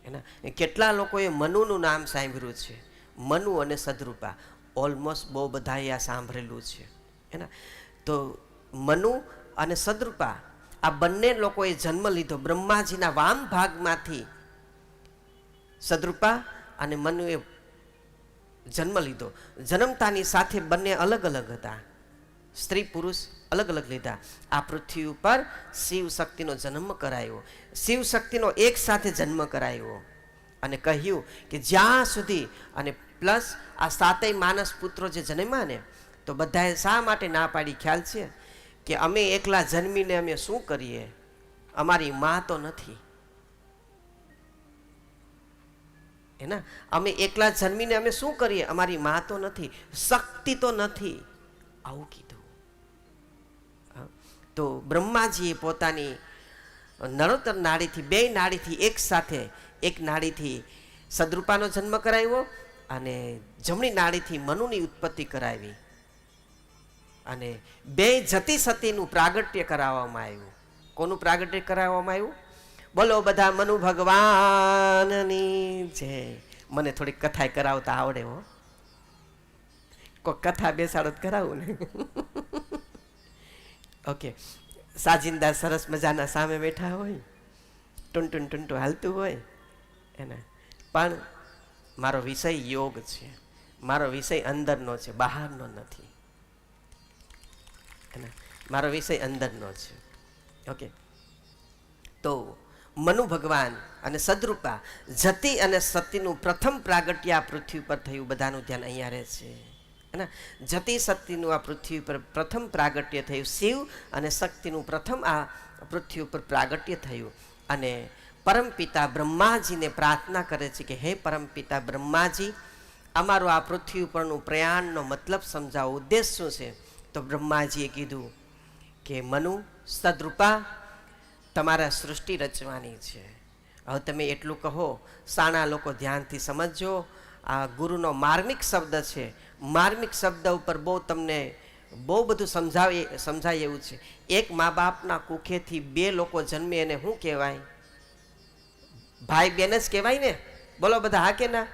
એના કેટલા લોકોએ મનુનું નામ સાંભળ્યું છે, મનુ અને સદરૂપા ઓલમોસ્ટ બહુ બધાએ આ સાંભળેલું છે એના. તો મનુ અને સદરૂપા આ બંને લોકોએ જન્મ લીધો બ્રહ્માજીના વામ ભાગમાંથી. સદરૂપા અને મનુએ જન્મ લીધો. જન્મતાની સાથે બંને અલગ અલગ હતા, સ્ત્રી પુરુષ અલગ અલગ લીધા. આ પૃથ્વી ઉપર શિવ શક્તિનો જન્મ કરાયો, શિવ શક્તિનો એક સાથે જન્મ કરાયો અને કહ્યું કે જ્યાં સુધી અને પ્લસ આ સાતેય માનસ પુત્રો જે જન્મ્યા ને, તો બધાએ શા માટે ના પાડી ખ્યાલ છે કે અમે એકલા જન્મીને અમે શું કરીએ, અમારી માં તો નથી એના, અમે એકલા જન્મીને અમે શું કરીએ, અમારી માં તો નથી, શક્તિ તો નથી, આવું કીધું. તો બ્રહ્માજીએ પોતાની નરોત્તર નાડીથી, બે નાડીથી એક સાથે, એક નાડીથી સદરૂપાનો જન્મ કરાવ્યો અને જમણી નાડીથી મનુની ઉત્પત્તિ કરાવી અને બે જતી સતીનું પ્રાગટ્ય કરાવવામાં આવ્યું. કોનું પ્રાગટ્ય કરાવવામાં આવ્યું? બોલો બધા મનુ ભગવાનની જય. મને થોડીક કથા કરાવતા આવડે હો, કોઈ કથા બેસાડો કરાવું ને. ઓકે, સાજિંદા સરસ મજાના સામે બેઠા હોય, ટુંટું ટુંટું હાલતું હોય એના. પણ મારો વિષય યોગ છે, મારો વિષય અંદરનો છે, બહારનો નથી એના, મારો વિષય અંદરનો છે. ઓકે, તો મનુ ભગવાન અને સદરૂપા જતી અને સતીનું પ્રથમ પ્રાગટ્ય આ પૃથ્વી પર થયું. બધાનું ધ્યાન અહીંયા રહે છે. જતી શક્તિનું આ પૃથ્વી પર પ્રથમ પ્રાગટ્ય થયું. શિવ અને શક્તિનું પ્રથમ આ પૃથ્વી ઉપર પ્રાગટ્ય થયું. અને પરમપિતા બ્રહ્માજીને પ્રાર્થના કરે છે કે હે પરમપિતા બ્રહ્માજી, અમારું આ પૃથ્વી ઉપરનું પ્રયાણનો મતલબ સમજાવો, ઉદ્દેશ શું છે? તો બ્રહ્માજીએ કીધું કે મનુ, સદરૂપા, તમારા સૃષ્ટિ રચવાની છે. હવે તમે એટલું કહો, સાણા લોકો ધ્યાનથી સમજજો. આ ગુરુનો માર્મિક શબ્દ છે, માર્મિક શબ્દ ઉપર બહુ તમને બહુ બધું સમજાય એવું છે. એક મા બાપના કુખેથી બે લોકો જન્મે એને શું કહેવાય? ભાઈ બેન જ કહેવાય ને. બોલો બધા હા કે ના?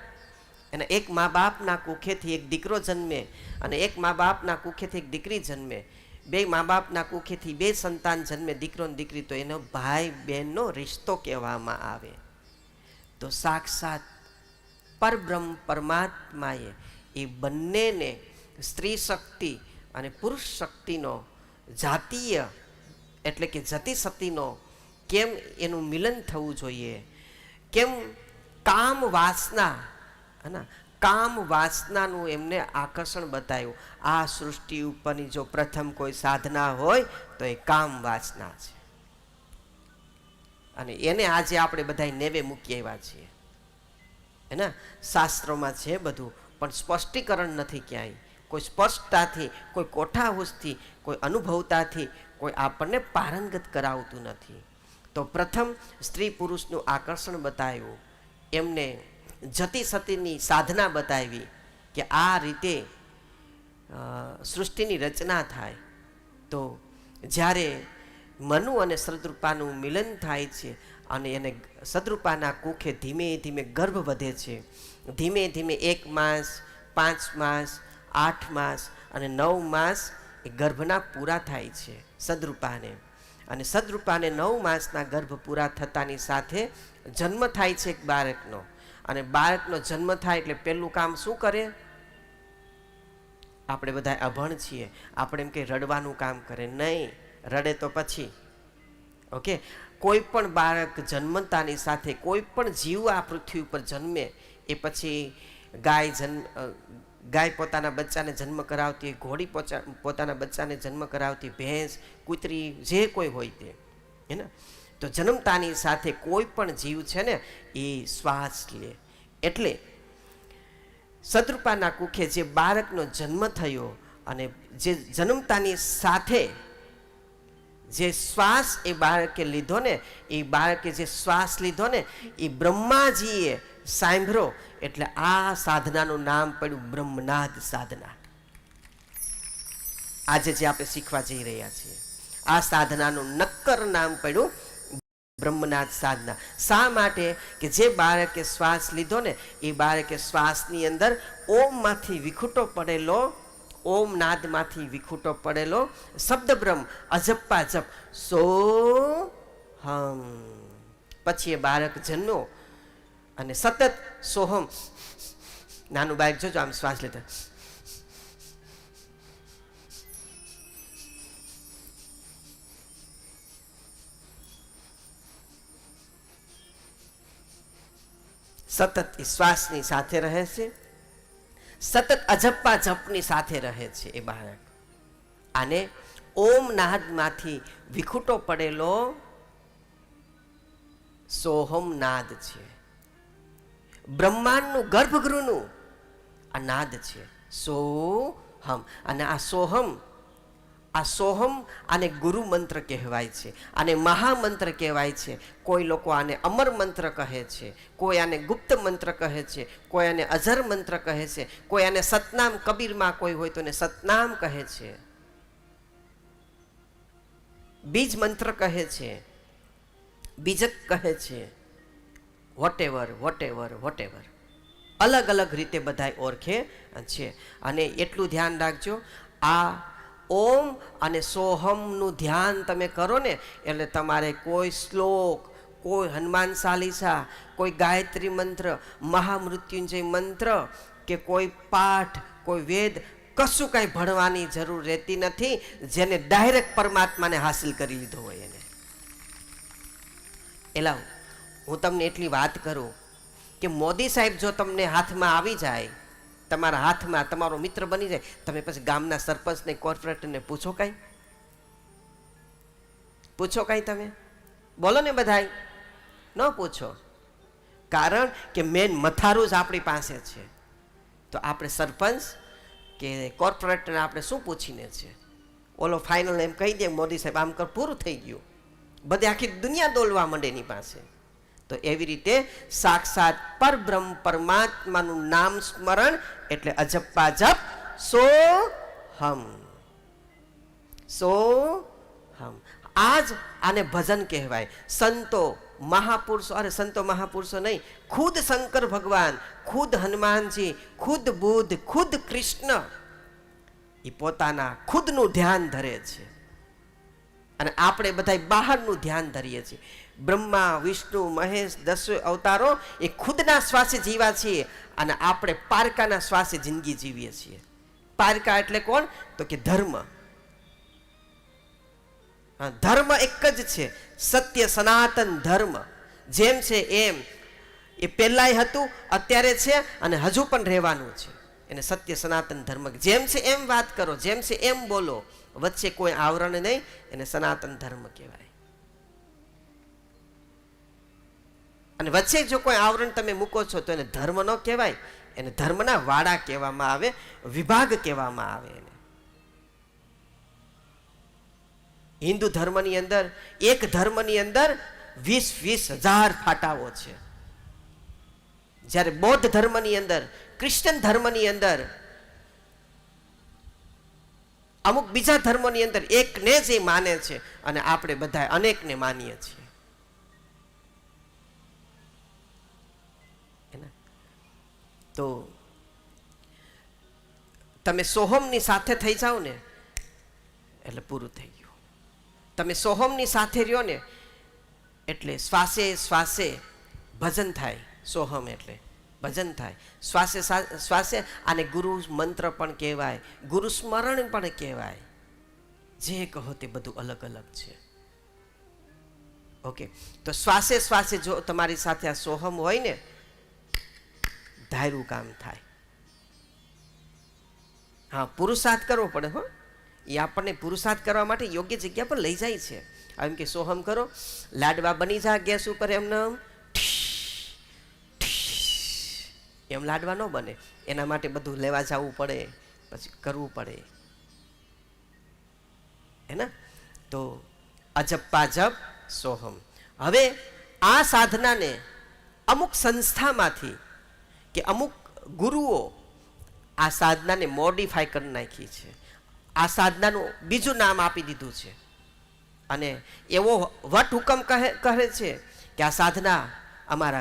અને એક મા બાપના કુખેથી એક દીકરો જન્મે અને એક મા બાપના કુખેથી એક દીકરી જન્મે, બે મા બાપના કુખેથી બે સંતાન જન્મે, દીકરો ને દીકરી, તો એનો ભાઈ બહેનનો રિશ્તો કહેવામાં આવે. તો સાક્ષાત પરબ્રહ્મ પરમાત્માએ એ બંનેને સ્ત્રી શક્તિ અને પુરુષ શક્તિનો જાતીય એટલે કે જતી સતીનો કેમ એનું મિલન થવું જોઈએ, કેમ કામ વાસના કામ વાસનાનું એમને આકર્ષણ બતાવ્યું. આ સૃષ્ટિ ઉપરની જો પ્રથમ કોઈ સાધના હોય તો એ કામ વાસના છે અને એને આજે આપણે બધા નેવે મૂકી આવ્યા છીએ એના. શાસ્ત્રોમાં છે બધું, પણ સ્પષ્ટીકરણ નથી ક્યાંય. કોઈ સ્પષ્ટતાથી, કોઈ કોઠાહૂસથી, કોઈ અનુભવતાથી કોઈ આપણને પારંગત કરાવતું નથી. તો પ્રથમ સ્ત્રી પુરુષનું આકર્ષણ બતાવ્યું, એમને જતી સતીની સાધના બતાવી કે આ રીતે સૃષ્ટિની રચના થાય. તો જ્યારે મનુ અને સદરૂપાનું મિલન થાય છે અને એને સદરૂપાના કુખે ધીમે ધીમે ગર્ભ વધે છે. ધીમે ધીમે 1 માસ, 5 માસ, 8 માસ અને 9 માસ એ ગર્ભના પૂરા થાય છે સદરૂપાને. અને સદરૂપાને 9 માસના ગર્ભ પૂરા થતાની સાથે જન્મ થાય છે એક બાળકનો. અને બાળકનો જન્મ થાય એટલે પહેલું કામ શું કરે? આપણે બધા અભણ છીએ, આપણે એમ કે રડવાનું કામ કરે. નહીં, રડે તો પછી. ઓકે, કોઈ પણ બાળક જન્મતાની સાથે, કોઈ પણ જીવ આ પૃથ્વી ઉપર જન્મે એ પછી ગાય પોતાના બચ્ચાને જન્મ કરાવતી, ઘોડી પોતાના બચ્ચાને જન્મ કરાવતી, ભેંસ, કૂતરી, જે કોઈ હોય તે હે ને. તો જન્મતાની સાથે કોઈ પણ જીવ છે ને એ શ્વાસ લે. એટલે સદરૂપાના કુખે જે બાળકનો જન્મ થયો અને જે જન્મતાની સાથે જે શ્વાસ એ બાળકે લીધો ને, એ બાળકે જે શ્વાસ લીધો ને એ બ્રહ્માજીએ સાંભળ્યો. એટલે આ સાધનાનું નામ પડ્યું બ્રહ્મનાદ સાધના. આજે જે આપણે શીખવા જઈ રહ્યા છીએ આ સાધનાનું નક્કર નામ પડ્યું બ્રહ્મનાદ સાધના. શા માટે? કે જે બાળકે શ્વાસ લીધો ને એ બાળકે શ્વાસની અંદર ઓમમાંથી વિખૂટો પડેલો, ઓમ નાદમાંથી વિખૂટો પડેલો શબ્દ બ્રહ્મ અજપ્પા જપ સો હમ. પછી એ બાળક જન્મ્યો અને સતત સોહમ, નાનું બાળક જોજો આમ શ્વાસ લેતા, સતત શ્વાસની સાથે રહે છે, સતત અજપ્પા જપની સાથે રહે છે એ બાળક. આને ઓમ નાદમાંથી વિખૂટો પડેલો સોહમ નાદ છે. બ્રહ્માંડનું ગર્ભગૃહનું આ નાદ છે સોહમ. અને આ સોહમ, આ સોહમ આને ગુરુ મંત્ર કહેવાય છે, આને મહામંત્ર કહેવાય છે. કોઈ લોકો આને અમર મંત્ર કહે છે, કોઈ આને ગુપ્ત મંત્ર કહે છે, કોઈ આને અજર મંત્ર કહે છે, કોઈ આને સતનામ, કબીરમાં કોઈ હોય તો એને સતનામ કહે છે, બીજ મંત્ર કહે છે, બીજક કહે છે, વોટેવર વોટેવર વોટેવર, અલગ અલગ રીતે બધા ઓળખે છે. અને એટલું ધ્યાન રાખજો, આ ઓમ અને સોહમનું ધ્યાન તમે કરો ને એટલે તમારે કોઈ શ્લોક, કોઈ હનુમાન ચાલીસા, કોઈ ગાયત્રી મંત્ર, મહામૃત્યુંજય મંત્ર કે કોઈ પાઠ, કોઈ વેદ, કશું કાંઈ ભણવાની જરૂર રહેતી નથી. જેને ડાયરેક્ટ પરમાત્માને હાસિલ કરી લીધો હોય એને. એલા હું તમને એટલી વાત કરું કે મોદી સાહેબ જો તમને હાથમાં આવી જાય, તમારા હાથમાં તમારો મિત્ર બની જાય, તમે પછી ગામના સરપંચને, કોર્પોરેટરને પૂછો કાંઈ? પૂછો કાંઈ? તમે બોલો ને, બધાય ન પૂછો. કારણ કે મેન મથારું જ આપણી પાસે છે. તો આપણે સરપંચ કે કોર્પોરેટરને આપણે શું પૂછીને છે? ઓલો ફાઇનલ એમ કહી દે મોદી સાહેબ આમ કર, પૂરું થઈ ગયું. બધી આખી દુનિયા દોલવા માંડે એની પાસે. તો એવી રીતે સાક્ષાત પરબ્રહ્મ પરમાત્માનું નામ સ્મરણ એટલે અજપ્પા જપ સોહમ. સોહમ. આજ આને ભજન કહેવાય. સંતો મહાપુરુષો, અરે સંતો મહાપુરુષો નહીં, ખુદ શંકર ભગવાન, ખુદ હનુમાનજી, ખુદ બુદ્ધ, ખુદ કૃષ્ણ એ પોતાના ખુદનું ધ્યાન ધરે છે. અને આપણે બધા બહારનું ધ્યાન ધરીએ છીએ. બ્રહ્મા, વિષ્ણુ, મહેશ, 10 અવતારો એ ખુદના શ્વાસે જીવા છીએ અને આપણે પારકાના શ્વાસે જિંદગી જીવીએ છીએ. પારકા એટલે કોણ? તો કે ધર્મ. ધર્મ એક જ છે, સત્ય સનાતન ધર્મ. જેમ છે એમ, એ પહેલાંય હતું, અત્યારે છે અને હજુ પણ રહેવાનું છે. એને સત્ય સનાતન ધર્મ. જેમ છે એમ વાત કરો, જેમ છે એમ બોલો, વચ્ચે કોઈ આવરણ નહીં, એને સનાતન ધર્મ કહેવાય. અને વચ્ચે જો કોઈ આવરણ તમે મૂકો છો તો એને ધર્મ ન કહેવાય, એને ધર્મના વાડા કહેવામાં આવે, વિભાગ કહેવામાં આવે એને. હિન્દુ ધર્મની અંદર, એક ધર્મની અંદર 20,000 ફાટાઓ છે. જ્યારે બૌદ્ધ ધર્મની અંદર, ક્રિશ્ચન ધર્મની અંદર, અમુક બીજા ધર્મોની અંદર એકને જ એ માને છે અને આપણે બધા અનેકને માનીએ છીએ. તો તમે સોહમની સાથે થઈ જાઓ ને એટલે પૂરું થઈ ગયું. તમે સોહમની સાથે રહ્યો ને એટલે શ્વાસે શ્વાસે ભજન થાય. સોહમ એટલે ભજન થાય. શ્વાસે શ્વાસે આને ગુરુ મંત્ર પણ કહેવાય, ગુરુ સ્મરણ પણ કહેવાય. જે કહો તે બધું અલગ અલગ છે. ઓકે, તો શ્વાસે શ્વાસે જો તમારી સાથે આ સોહમ હોય ને, ધાર્યું કામ થાય. હા, પુરુષાર્થ કરવો પડે. હો, એ આપણને પુરુષાર્થ કરવા માટે યોગ્ય જગ્યા પર લઈ જાય છે. એમ કે સોહમ કરો, લાડવા બની જા ગેસ ઉપર, એમને એમ લાડવા ન બને. એના માટે બધું લેવા જવું પડે, પછી કરવું પડે. હે ને? તો અજપ્પા જપ સોહમ. હવે આ સાધનાને અમુક સંસ્થામાંથી કે અમુક ગુરુઓ આ સાધનાને મોડિફાય કરી નાખી છે. આ સાધનાનું બીજું નામ આપી દીધું છે. અને એવો વટ હુકમ કહે છે કે આ સાધના અમારા